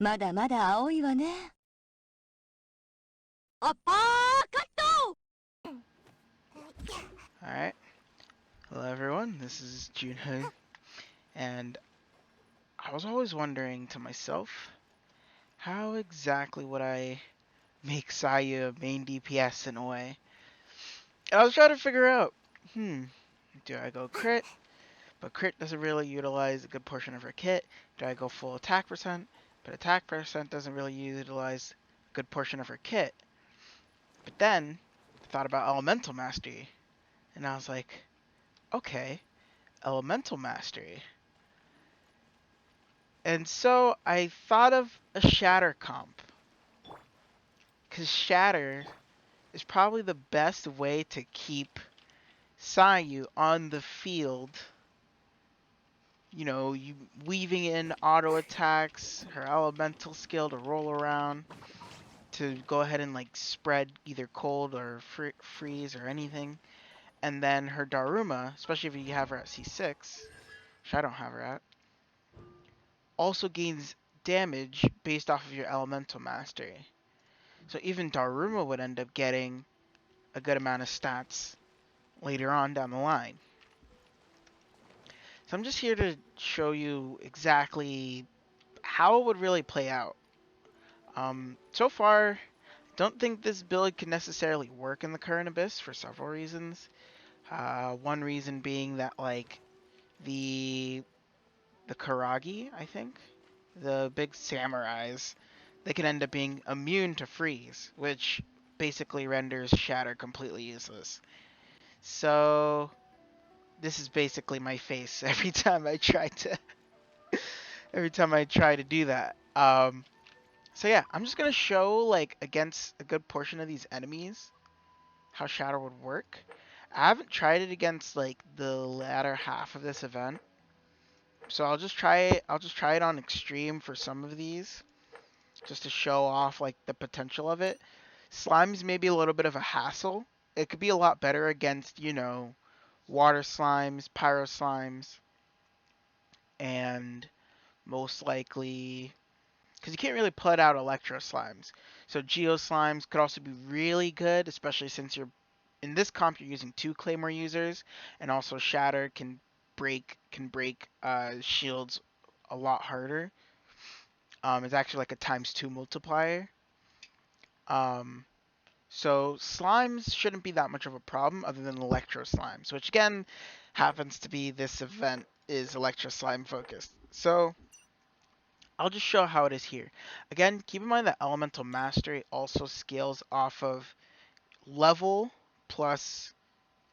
まだまだ青いわね。アッパーカット。 Alright, hello everyone, this is Junho, and I was always wondering to myself, how exactly would I make Sayu a main DPS in a way? And I was trying to figure out, do I go crit? But crit doesn't really utilize a good portion of her kit. Do I go full attack percent? But attack percent doesn't really utilize a good portion of her kit. But then, I thought about elemental mastery, and I was like, okay, elemental mastery. And so I thought of a Shatter comp. Because Shatter is probably the best way to keep Sayu on the field. You know, you weaving in auto attacks, her elemental skill to roll around, to go ahead and like spread either cold or freeze or anything. And then her Daruma, especially if you have her at C6, which I don't have her at, also gains damage based off of your elemental mastery. So even Daruma would end up getting a good amount of stats later on down the line. So I'm just here to show you exactly how it would really play out. So far, don't think this build can necessarily work in the current Abyss for several reasons. One reason being that like the Karagi, I think, the big samurais, they can end up being immune to freeze, which basically renders Shatter completely useless. So this is basically my face every time I try to do that. So yeah, I'm just gonna show like against a good portion of these enemies how Shatter would work. I haven't tried it against like the latter half of this event, so I'll just try it. I'll just try it on extreme for some of these, just to show off like the potential of it. Slime's maybe a little bit of a hassle. It could be a lot better against, you know, water slimes, pyro slimes, and most likely, because you can't really put out electro slimes. So geo slimes could also be really good, especially since you're in this comp you're using 2 claymore users, and also Shatter can break shields a lot harder. It's actually like a ×2 multiplier. Um, So slimes shouldn't be that much of a problem other than electro slimes, which again happens to be this event is electro slime focused. So I'll just show how it is here. Again, keep in mind that elemental mastery also scales off of level plus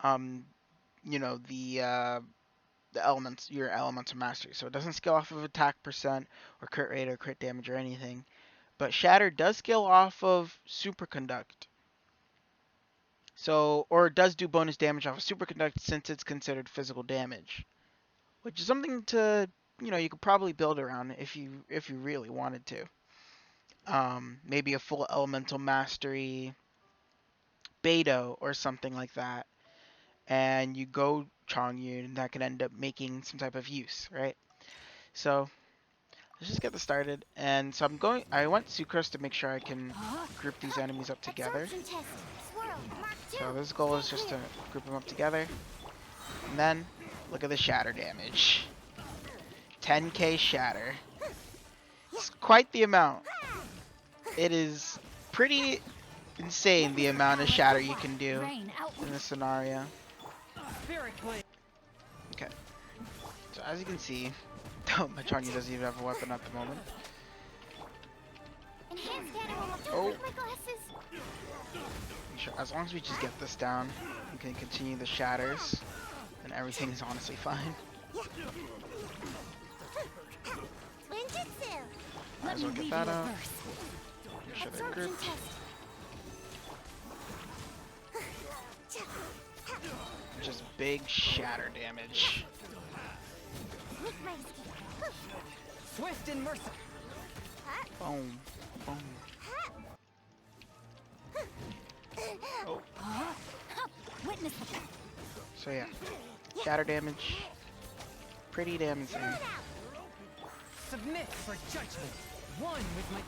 you know, the elements, your elemental mastery. So it doesn't scale off of attack percent or crit rate or crit damage or anything. But Shatter does scale off of superconduct. So, or it does do bonus damage off of superconduct since it's considered physical damage, which is something to, you know, you could probably build around if you really wanted to. Maybe a full elemental mastery Beto or something like that, and you go Chongyun, and that could end up making some type of use, right? So let's just get this started. And so I went Sucrose to make sure I can group these enemies up together. So this goal is just to group them up together. And then, look at the shatter damage. 10k shatter. It's quite the amount. It is pretty insane the amount of shatter you can do in this scenario. Okay. So as you can see, Macharni doesn't even have a weapon at the moment. Oh. Sure, as long as we just get this down, we can continue the shatters, and everything is honestly fine. Might as well get that out. Make sure they're grouped. Just big shatter damage. Swift and merciful. Boom. Boom. Oh. So yeah. Shatter damage. Pretty damn insane. Submit for judgment. one with my.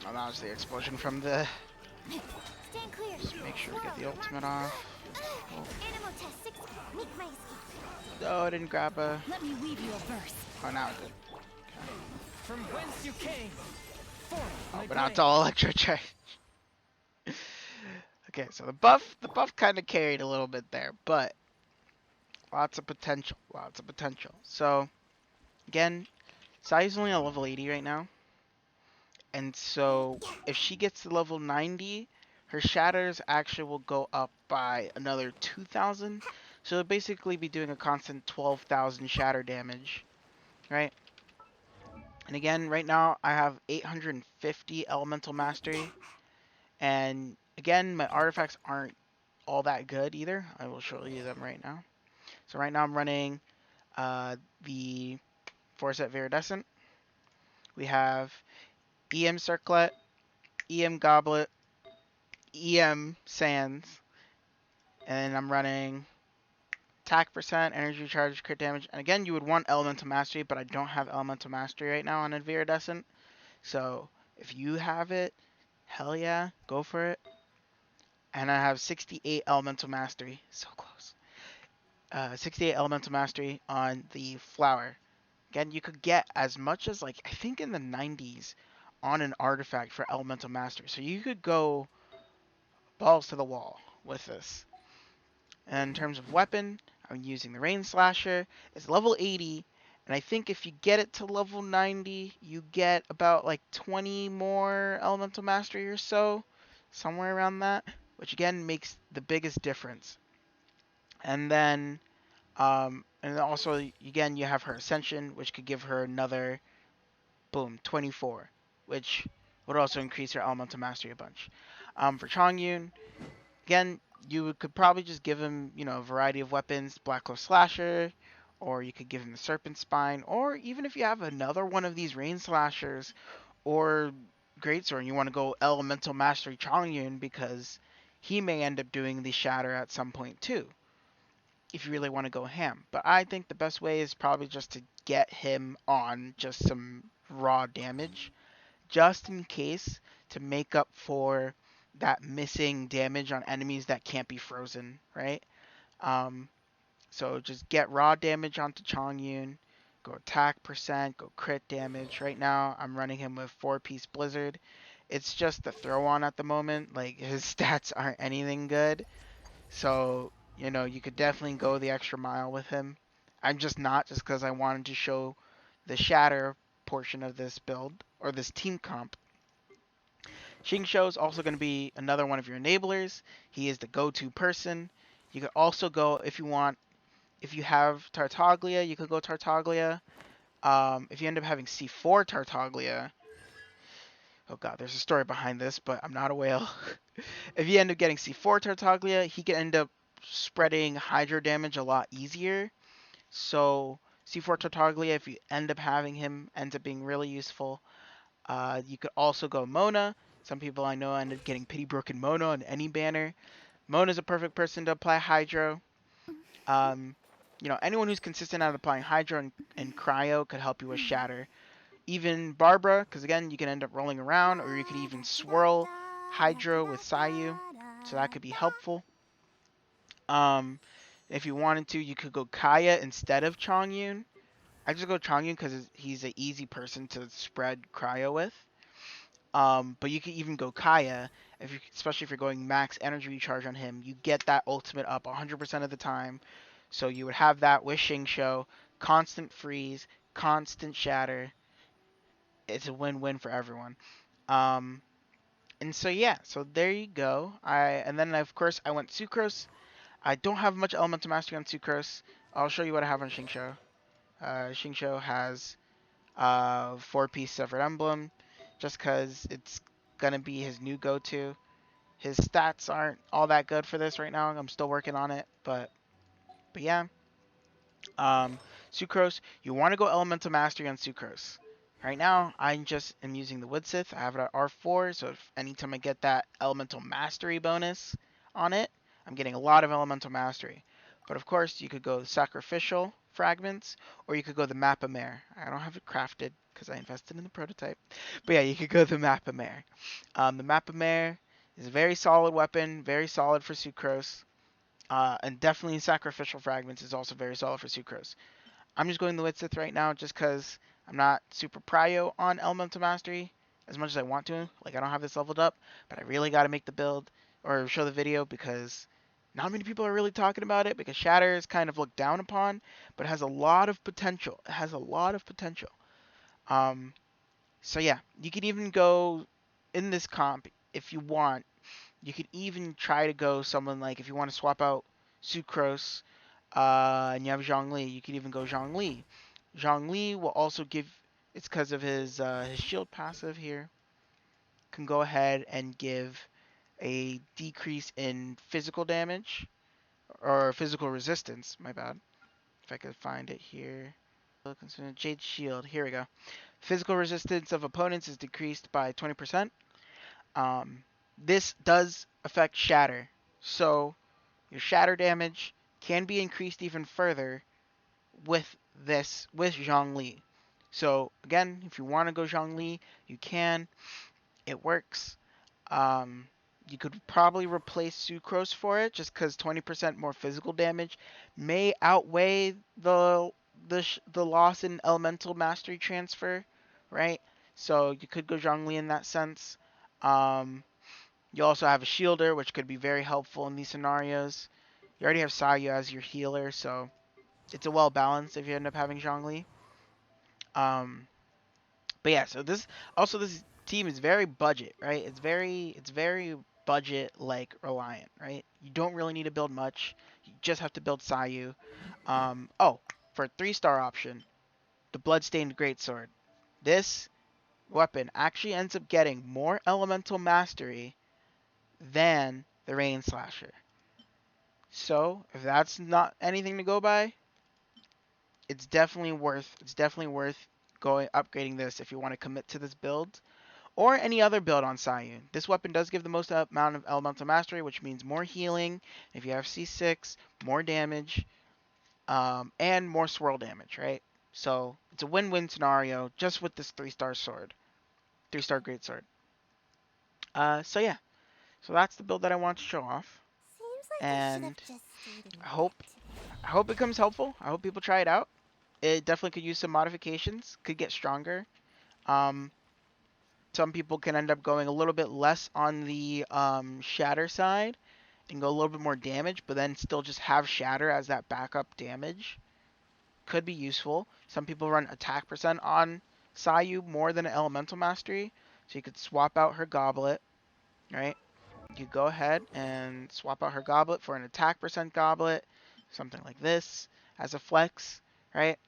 Oh, that was the explosion from the... Stand clear. Just make sure we get the ultimate off. Oh, Animal test 6. Meet my oh, I didn't grab a... Let me weave you a verse. Oh, now I did. From whence you came. Form Oh, my but now it's brain. all electro charge. Okay, so the buff kind of carried a little bit there, but lots of potential, lots of potential. So again, Sayu's only on level 80 right now, and so if she gets to level 90, her shatters actually will go up by another 2,000. So it'll basically be doing a constant 12,000 shatter damage, right? And again, right now I have 850 elemental mastery, and again, my artifacts aren't all that good either. I will show you them right now. So right now I'm running the Forset Viridescent. We have EM Circlet, EM Goblet, EM Sands, and I'm running attack percent, energy charge, crit damage. And again, you would want Elemental Mastery, but I don't have Elemental Mastery right now on a Viridescent. So if you have it, hell yeah, go for it. And I have 68 Elemental Mastery. So close. 68 Elemental Mastery on the Flower. Again, you could get as much as, like, I think in the 90s on an artifact for Elemental Mastery. So you could go balls to the wall with this. And in terms of weapon, I'm using the Rain Slasher. It's level 80, and I think if you get it to level 90, you get about like 20 more Elemental Mastery or so, somewhere around that, which again makes the biggest difference. And then, and also again you have her Ascension, which could give her another, boom, 24, which would also increase her Elemental Mastery a bunch. For Chongyun, again, you could probably just give him, a variety of weapons, Black Cloth Slasher, or you could give him the Serpent Spine, or even if you have another one of these Rain Slashers or Greatsword and you want to go Elemental Mastery Chongyun because he may end up doing the Shatter at some point too, if you really want to go ham. But I think the best way is probably just to get him on just some raw damage, just in case, to make up for that missing damage on enemies that can't be frozen, right? Um, so just get raw damage onto Chongyun, go attack percent, go crit damage. Right now, I'm running him with 4-piece Blizzard. It's just the throw on at the moment. Like, his stats aren't anything good. So, you could definitely go the extra mile with him. I'm just not, just because I wanted to show the Shatter portion of this build, or this team comp. Xingqiu is also going to be another one of your enablers. He is the go-to person. You could also go, if you want, if you have Tartaglia, you could go Tartaglia. If you end up having C4 Tartaglia, oh god, there's a story behind this, but I'm not a whale. If you end up getting C4 Tartaglia, he can end up spreading Hydro damage a lot easier. So C4 Tartaglia, if you end up having him, ends up being really useful. You could also go Mona. Some people I know ended up getting Pity Broken Mona on any banner. Mona's a perfect person to apply Hydro. Um, anyone who's consistent at applying Hydro and Cryo could help you with Shatter. Even Barbara, because again, you can end up rolling around, or you could even swirl Hydro with Sayu, so that could be helpful. If you wanted to, you could go Kaya instead of Chongyun. I just go Chongyun because he's an easy person to spread Cryo with. But you could even go Kaya, especially if you're going max energy recharge on him. You get that ultimate up 100% of the time. So you would have that with Xingqiu, constant freeze, constant shatter. It's a win-win for everyone. Um, and so yeah, so there you go. And then of course I went Sucrose. I don't have much elemental mastery on Sucrose. I'll show you what I have on Xingqiu. Xingqiu has 4-piece Severed Emblem, just because it's gonna be his new go-to. His stats aren't all that good for this right now. I'm still working on it, but yeah. Sucrose, you want to go Elemental Mastery on Sucrose. Right now, I just am using the Woodsith. I have it at R4, so if anytime I get that Elemental Mastery bonus on it, I'm getting a lot of Elemental Mastery. But of course, you could go Sacrificial fragments, or you could go the Mappa Mare. I don't have it crafted because I invested in the prototype. But yeah, you could go the Mappa Mare. The Mappa Mare is a very solid weapon, very solid for Sucrose. And definitely Sacrificial Fragments is also very solid for Sucrose. I'm just going the Widsith right now just because I'm not super prio on Elemental Mastery as much as I want to. Like, I don't have this leveled up, but I really got to make the build or show the video because not many people are really talking about it because Shatter is kind of looked down upon, but it has a lot of potential. It has a lot of potential. So yeah, you could even go in this comp if you want. You could even try to go someone like if you want to swap out Sucrose and you have Zhongli, you could even go Zhongli. Zhongli will also give, it's because of his shield passive here, can go ahead and give a decrease in physical damage, or physical resistance, my bad. If I could find it here. Jade Shield, here we go. Physical resistance of opponents is decreased by 20%. This does affect Shatter, so your Shatter damage can be increased even further with this, with Zhongli. So again, if you want to go Zhongli, you can. It works. Um, you could probably replace Sucrose for it, just because 20% more physical damage may outweigh the loss in Elemental Mastery transfer, right? So you could go Zhongli in that sense. You also have a Shielder, which could be very helpful in these scenarios. You already have Sayu as your healer, so it's a well balanced if you end up having Zhongli. Um, but yeah, so this team is very budget, right? It's very budget like reliant, right? You don't really need to build much. You just have to build Sayu. Oh, for a 3-star option, the Bloodstained Greatsword. This weapon actually ends up getting more elemental mastery than the Rain Slasher. So if that's not anything to go by, it's definitely worth going upgrading this if you want to commit to this build or any other build on Sayu. This weapon does give the most amount of elemental mastery, which means more healing. If you have C6, more damage, and more swirl damage, right? So it's a win-win scenario just with this 3-star sword, 3-star great sword. So yeah, so that's the build that I want to show off, Seems like I should have and just stayed in I bed hope today. I hope it comes helpful. I hope people try it out. It definitely could use some modifications. Could get stronger. Um, some people can end up going a little bit less on the shatter side and go a little bit more damage, but then still just have shatter as that backup damage. Could be useful. Some people run attack percent on Sayu more than an elemental mastery, so you could swap out her goblet, right? You go ahead and swap out her goblet for an attack percent goblet, something like this as a flex, right?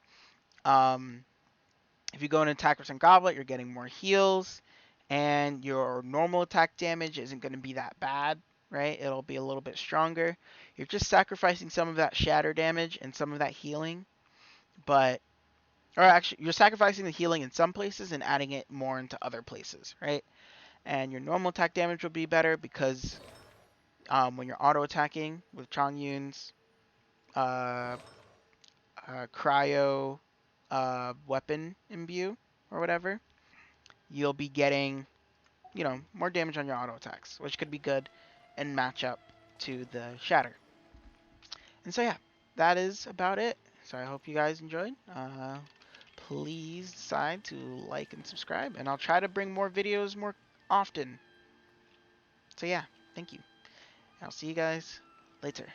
Um, if you go in attack percent goblet, you're getting more heals, and your normal attack damage isn't going to be that bad, right? It'll be a little bit stronger. You're just sacrificing some of that shatter damage and some of that healing, but or actually you're sacrificing the healing in some places and adding it more into other places, right? And your normal attack damage will be better because when you're auto attacking with Changyun's uh, cryo weapon imbue or whatever, you'll be getting, more damage on your auto attacks, which could be good and match up to the shatter. And so yeah, that is about it. So I hope you guys enjoyed. Please decide to like and subscribe, and I'll try to bring more videos more often. So yeah, thank you. I'll see you guys later.